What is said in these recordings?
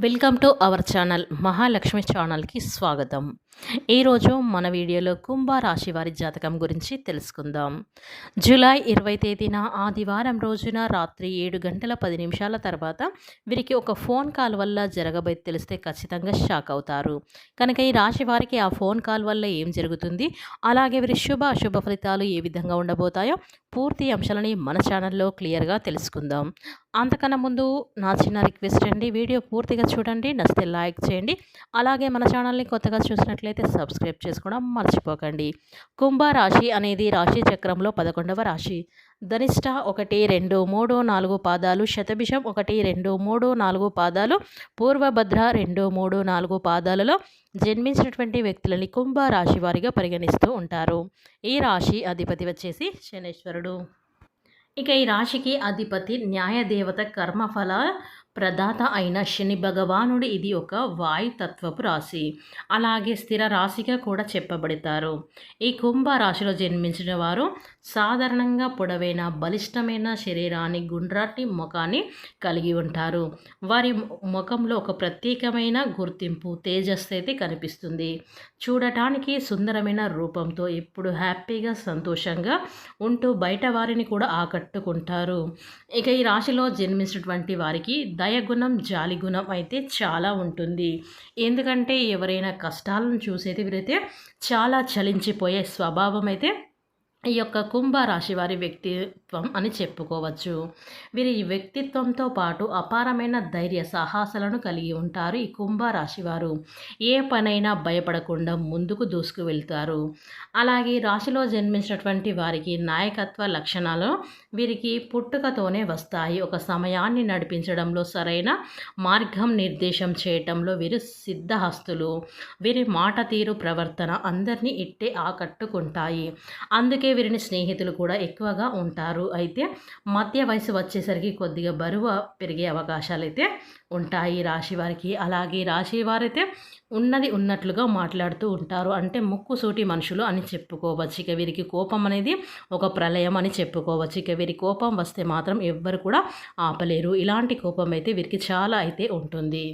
Welcome to our channel Mahalakshmi ఛానల్కి స్వాగతం. ఈరోజు మన వీడియోలో కుంభరాశి వారి జాతకం గురించి తెలుసుకుందాం. జూలై 20 తేదీన ఆదివారం రోజున రాత్రి 7 గంటల 10 నిమిషాల తర్వాత వీరికి ఒక ఫోన్ కాల్ వల్ల జరగబోయేది తెలిస్తే ఖచ్చితంగా షాక్ అవుతారు. కనుక ఈ రాశి వారికి ఆ ఫోన్ కాల్ వల్ల ఏం జరుగుతుంది, అలాగే వీరి అశుభ ఫలితాలు ఏ విధంగా ఉండబోతాయో పూర్తి అంశాలని మన ఛానల్లో క్లియర్గా తెలుసుకుందాం. అంతకన్నా ముందు నా చిన్న రిక్వెస్ట్ అండి, వీడియో పూర్తిగా చూడండి, నచ్చితే లైక్ చేయండి, అలాగే మన ఛానల్ని కొత్తగా చూసినట్లయితే సబ్స్క్రైబ్ చేసుకోవడం మర్చిపోకండి. కుంభరాశి అనేది రాశి చక్రంలో 11వ రాశి. ధనిష్ట 1, 2, 3, 4 పాదాలు, శతభిషం 1, 2, 3, 4 పాదాలు, పూర్వభద్ర 2, 3, 4 పాదాలలో జన్మించినటువంటి వ్యక్తులని కుంభరాశి వారిగా పరిగణిస్తూ ఉంటారు. ఈ రాశి అధిపతి వచ్చేసి శనేశ్వరుడు. ఇక ఈ రాశికి అధిపతి న్యాయదేవత, కర్మఫల ప్రదాత అయిన శని భగవానుడు. ఇది ఒక వాయుతత్వపు రాశి, అలాగే స్థిర రాశిగా కూడా చెప్పబడతారు. ఈ కుంభ రాశిలో జన్మించిన వారు సాధారణంగా పొడవైన బలిష్టమైన శరీరాన్ని, గుండ్రాటి ముఖాన్ని కలిగి ఉంటారు. వారి ముఖంలో ఒక ప్రత్యేకమైన గుర్తింపు, తేజస్సు అయితే కనిపిస్తుంది. చూడటానికి సుందరమైన రూపంతో ఎప్పుడు హ్యాపీగా సంతోషంగా ఉంటూ బయట వారిని కూడా ఆకట్టుకుంటారు. ఇక ఈ రాశిలో జన్మించినటువంటి వారికి దయగుణం, జాలిగుణం అయితే చాలా ఉంటుంది. ఎందుకంటే ఎవరైనా కష్టాలను చూసేది వీరైతే చాలా చలించిపోయే స్వభావం అయితే ఈ యొక్క కుంభరాశి వారి వ్యక్తిత్వం అని చెప్పుకోవచ్చు. వీరి వ్యక్తిత్వంతో పాటు అపారమైన ధైర్య సాహసాలను కలిగి ఉంటారు ఈ కుంభరాశి వారు. ఏ పనైనా భయపడకుండా ముందుకు దూసుకు వెళ్తారు. అలాగే రాశిలో జన్మించినటువంటి వారికి నాయకత్వ లక్షణాలు వీరికి పుట్టుకతోనే వస్తాయి. ఒక సమయాన్ని నడిపించడంలో, సరైన మార్గం నిర్దేశం చేయటంలో వీరు సిద్ధహస్తులు. వీరి మాట తీరు, ప్రవర్తన అందరినీ ఇట్టే ఆకట్టుకుంటాయి. అందుకే వీరిని స్నేహితులు కూడా ఎక్కువగా ఉంటారు. అయితే మధ్య వయసు వచ్చేసరికి కొద్దిగా బరువు పెరిగే అవకాశాలు అయితే ఉంటాయి రాశి వారికి. అలాగే రాశి వారైతే ఉన్నది ఉన్నట్లుగా మాట్లాడుతూ ఉంటారు. అంటే ముక్కుసూటి మనుషులు అని చెప్పుకోవచ్చు. ఇక వీరికి కోపం అనేది ఒక ప్రళయం అని చెప్పుకోవచ్చు. ఇక వీరి కోపం వస్తే మాత్రం ఎవ్వరు కూడా ఆపలేరు. ఇలాంటి కోపం అయితే వీరికి చాలా అయితే ఉంటుంది.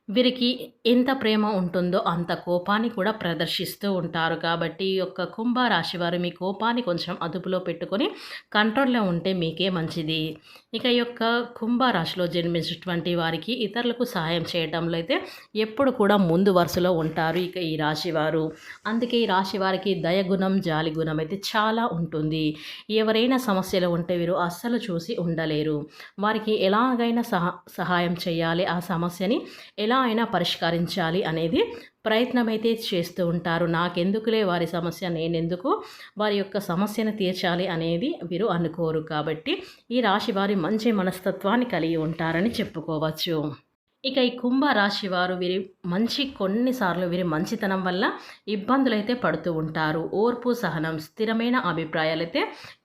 వీరికి ఎంత ప్రేమ ఉంటుందో అంత కోపాన్ని కూడా ప్రదర్శిస్తూ ఉంటారు. కాబట్టి ఈ యొక్క కుంభరాశి వారు మీ కోపాన్ని కొంచెం అదుపులో పెట్టుకొని కంట్రోల్లో ఉంటే మీకే మంచిది. ఇక ఈ యొక్క కుంభరాశిలో జన్మించినటువంటి వారికి ఇతరులకు సహాయం చేయడంలో అయితే ఎప్పుడు కూడా ముందు వరుసలో ఉంటారు ఇక ఈ రాశి వారు. అందుకే ఈ రాశి వారికి దయగుణం, జాలి గుణం అయితే చాలా ఉంటుంది. ఎవరైనా సమస్యలు ఉంటే వీరు అస్సలు చూసి ఉండలేరు. వారికి ఎలాగైనా సహాయం చేయాలి, ఆ సమస్యని ఎలా అయినా పరిష్కరించాలి అనేది ప్రయత్నమైతే చేస్తూ ఉంటారు. నాకెందుకులే వారి సమస్య, నేనెందుకు వారి యొక్క సమస్యను తీర్చాలి అనేది వీరు అనుకోరు. కాబట్టి ఈ రాశి వారి మంచి మనస్తత్వాన్ని కలిగి ఉంటారని చెప్పుకోవచ్చు. ఇక ఈ కుంభరాశి వారు కొన్నిసార్లు వీరి మంచితనం వల్ల ఇబ్బందులైతే పడుతూ ఉంటారు. ఓర్పు, సహనం, స్థిరమైన అభిప్రాయాలైతే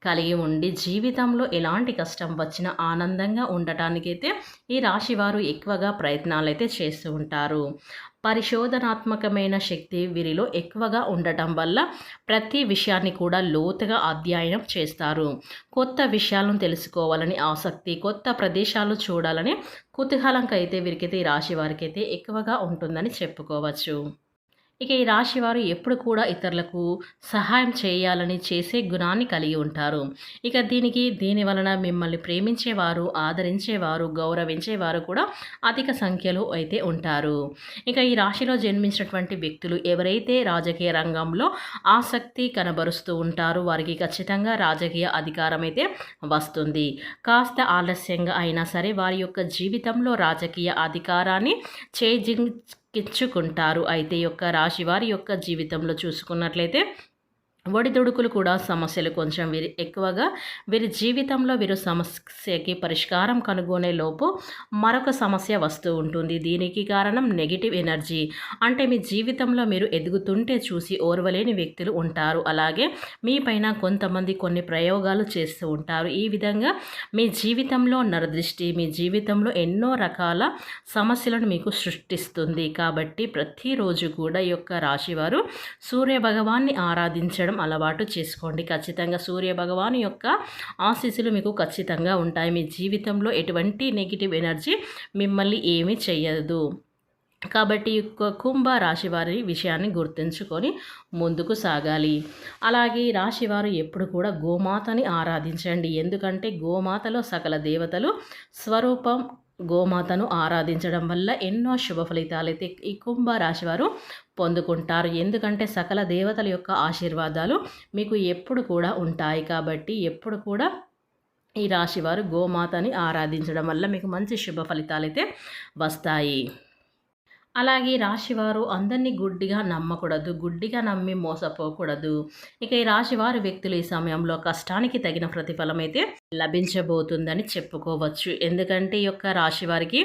కలిగి ఉండి జీవితంలో ఎలాంటి కష్టం వచ్చినా ఆనందంగా ఉండటానికైతే ఈ రాశి వారు ఎక్కువగా ప్రయత్నాలైతే చేస్తూ ఉంటారు. పరిశోధనాత్మకమైన శక్తి వీరిలో ఎక్కువగా ఉండటం వల్ల ప్రతి విషయాన్ని కూడా లోతుగా అధ్యయనం చేస్తారు. కొత్త విషయాలను తెలుసుకోవాలని ఆసక్తి, కొత్త ప్రదేశాలు చూడాలని కుతూహలంకైతే వీరికైతే ఈ రాశి వారికైతే ఎక్కువగా ఉంటుందని చెప్పుకోవచ్చు. ఇక ఈ రాశివారు ఎప్పుడు కూడా ఇతరులకు సహాయం చేయాలని చేసే గుణాన్ని కలిగి ఉంటారు. ఇక దీని వలన మిమ్మల్ని ప్రేమించేవారు, ఆదరించేవారు, గౌరవించేవారు కూడా అధిక సంఖ్యలో అయితే ఉంటారు. ఇక ఈ రాశిలో జన్మించినటువంటి వ్యక్తులు ఎవరైతే రాజకీయ రంగంలో ఆసక్తి కనబరుస్తూ ఉంటారో వారికి ఖచ్చితంగా రాజకీయ అధికారం అయితే వస్తుంది. కాస్త ఆలస్యంగా అయినా సరే వారి యొక్క జీవితంలో రాజకీయ అధికారాన్ని చేజిక్కించుకుంటారు. అయితే ఈ యొక్క రాశి వారి యొక్క జీవితంలో చూసుకున్నట్లయితే ఒడిదుడుకులు కూడా సమస్యలు కొంచెం వీరి జీవితంలో వీరు సమస్యకి పరిష్కారం కనుగొనే లోపు మరొక సమస్య వస్తూ ఉంటుంది. దీనికి కారణం నెగిటివ్ ఎనర్జీ. అంటే మీ జీవితంలో మీరు ఎదుగుతుంటే చూసి ఓర్వలేని వ్యక్తులు ఉంటారు. అలాగే మీ పైన కొంతమంది కొన్ని ప్రయోగాలు చేస్తూ ఉంటారు. ఈ విధంగా మీ జీవితంలో నరదృష్టి మీ జీవితంలో ఎన్నో రకాల సమస్యలను మీకు సృష్టిస్తుంది. కాబట్టి ప్రతిరోజు కూడా ఈ యొక్క రాశివారు సూర్య భగవాన్ని ఆరాధించడం ప్రార్థించడం అలవాటు చేసుకోండి. ఖచ్చితంగా సూర్య భగవాను యొక్క ఆశీస్సులు మీకు ఖచ్చితంగా ఉంటాయి. మీ జీవితంలో ఎటువంటి నెగిటివ్ ఎనర్జీ మిమ్మల్ని ఏమీ చెయ్యదు. కాబట్టి కుంభ రాశి వారి విషయాన్ని గుర్తుంచుకొని ముందుకు సాగాలి. అలాగే ఈ రాశివారు ఎప్పుడు కూడా గోమాతని ఆరాధించండి. ఎందుకంటే గోమాతలో సకల దేవతలు స్వరూపం. గోమాతను ఆరాధించడం వల్ల ఎన్నో శుభ ఫలితాలైతే ఈ కుంభ రాశి వారు పొందుకుంటారు. ఎందుకంటే సకల దేవతల యొక్క ఆశీర్వాదాలు మీకు ఎప్పుడు కూడా ఉంటాయి. కాబట్టి ఎప్పుడు కూడా ఈ రాశివారు గోమాతని ఆరాధించడం వల్ల మీకు మంచి శుభ ఫలితాలైతే వస్తాయి. అలాగే రాశివారు అందరినీ గుడ్డిగా నమ్మకూడదు. గుడ్డిగా నమ్మి మోసపోకూడదు. ఇక ఈ రాశివారి వ్యక్తులు ఈ సమయంలో కష్టానికి తగిన ప్రతిఫలం అయితే లభించబోతుందని చెప్పుకోవచ్చు. ఎందుకంటే ఈ యొక్క రాశివారికి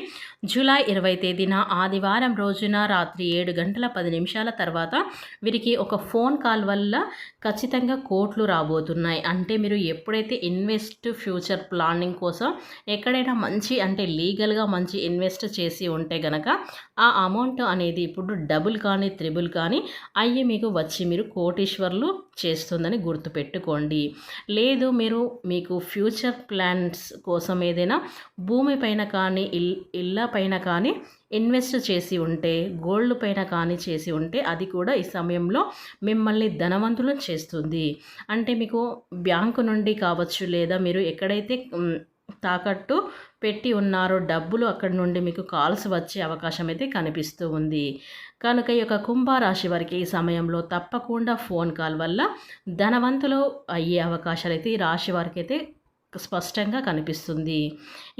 జూలై 20 తేదీన ఆదివారం రోజున రాత్రి 7 గంటల 10 నిమిషాల తర్వాత వీరికి ఒక ఫోన్ కాల్ వల్ల ఖచ్చితంగా కోట్లు రాబోతున్నాయి. అంటే మీరు ఎప్పుడైతే ఇన్వెస్ట్ ఫ్యూచర్ ప్లానింగ్ కోసం ఎక్కడైనా మంచి అంటే లీగల్గా మంచి ఇన్వెస్ట్ చేసి ఉంటే గనక ఆ అమౌంట్ అనేది ఇప్పుడు డబుల్ కానీ త్రిబుల్ కానీ అయ్యి మీకు వచ్చి మీరు కోటీశ్వర్లు చేస్తుందని గుర్తుపెట్టుకోండి. లేదు మీకు ఫ్యూచర్ ప్లాన్స్ కోసం ఏదైనా భూమిపైన కానీ ఇళ్ళ పైన కానీ ఇన్వెస్ట్ చేసి ఉంటే, గోల్డ్ పైన కానీ చేసి ఉంటే అది కూడా ఈ సమయంలో మిమ్మల్ని ధనవంతులను చేస్తుంది. అంటే మీకు బ్యాంకు నుండి కావచ్చు, లేదా మీరు ఎక్కడైతే తాకట్టు పెట్టి ఉన్నారో డబ్బులు అక్కడి నుండి మీకు కాల్స్ వచ్చే అవకాశం అయితే కనిపిస్తూ ఉంది. కనుక ఈ యొక్క కుంభరాశి వారికి ఈ సమయంలో తప్పకుండా ఫోన్ కాల్ వల్ల ధనవంతులు అయ్యే అవకాశాలు అయితే ఈ రాశి వారికి అయితే స్పష్టంగా కనిపిస్తుంది.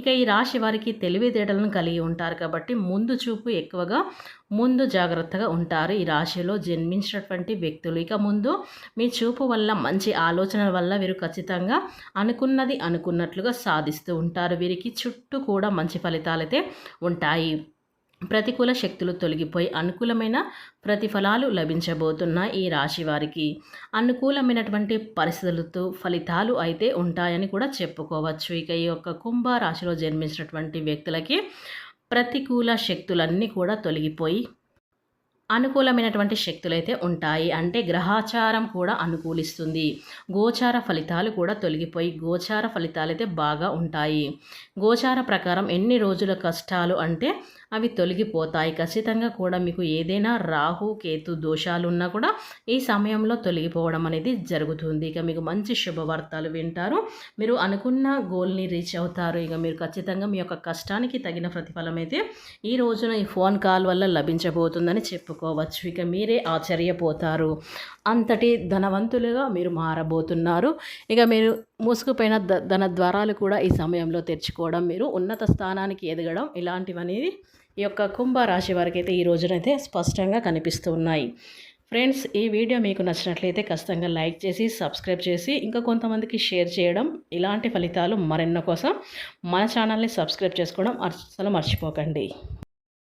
ఇక ఈ రాశి వారికి తెలివితేటలను కలిగి ఉంటారు కాబట్టి ముందు చూపు ఎక్కువగా, ముందు జాగ్రత్తగా ఉంటారు ఈ రాశిలో జన్మించినటువంటి వ్యక్తులు. ఇక ముందు మీ చూపు వల్ల, మంచి ఆలోచనల వల్ల వీరు ఖచ్చితంగా అనుకున్నది అనుకున్నట్లుగా సాధిస్తూ ఉంటారు. వీరికి చుట్టూ కూడా మంచి ఫలితాలైతే ఉంటాయి. ప్రతికూల శక్తులు తొలగిపోయి అనుకూలమైన ప్రతిఫలాలు లభించబోతున్న ఈ రాశి వారికి అనుకూలమైనటువంటి పరిస్థితులతో ఫలితాలు అయితే ఉంటాయని కూడా చెప్పుకోవచ్చు. ఇక ఈ యొక్క కుంభ రాశిలో జన్మించినటువంటి వ్యక్తులకి ప్రతికూల శక్తులన్నీ కూడా తొలగిపోయి అనుకూలమైనటువంటి శక్తులైతే ఉంటాయి. అంటే గ్రహాచారం కూడా అనుకూలిస్తుంది. గోచార ఫలితాలు కూడా తొలగిపోయి గోచార ఫలితాలైతే బాగా ఉంటాయి. గోచార ప్రకారం ఎన్ని రోజుల కష్టాలు అంటే అవి తొలగిపోతాయి. ఖచ్చితంగా కూడా మీకు ఏదైనా రాహు కేతు దోషాలు ఉన్నా కూడా ఈ సమయంలో తొలగిపోవడం అనేది జరుగుతుంది. ఇక మీకు మంచి శుభవార్తలు వింటారు. మీరు అనుకున్న గోల్ని రీచ్ అవుతారు. ఇక మీరు ఖచ్చితంగా మీ యొక్క కష్టానికి తగిన ప్రతిఫలం అయితే ఈ రోజున ఈ ఫోన్ కాల్ వల్ల లభించబోతుందని చెప్పుకోవచ్చు. ఇక మీరే ఆశ్చర్యపోతారు. అంతటి ధనవంతులుగా మీరు మారబోతున్నారు. ఇక మీరు మూసుకుపోయిన ధన ద్వారాలు కూడా ఈ సమయంలో తెరుచుకోవడం, మీరు ఉన్నత స్థానానికి ఎదగడం ఇలాంటివనేది ఈ యొక్క కుంభరాశి వారికి అయితే ఈ రోజునైతే స్పష్టంగా కనిపిస్తూ ఉన్నాయి. ఫ్రెండ్స్, ఈ వీడియో మీకు నచ్చినట్లయితే ఖచ్చితంగా లైక్ చేసి సబ్స్క్రైబ్ చేసి ఇంకా కొంతమందికి షేర్ చేయడం, ఇలాంటి ఫలితాలు మరెన్నో కోసం మన ఛానల్ని సబ్స్క్రైబ్ చేసుకోవడం అసలు మర్చిపోకండి.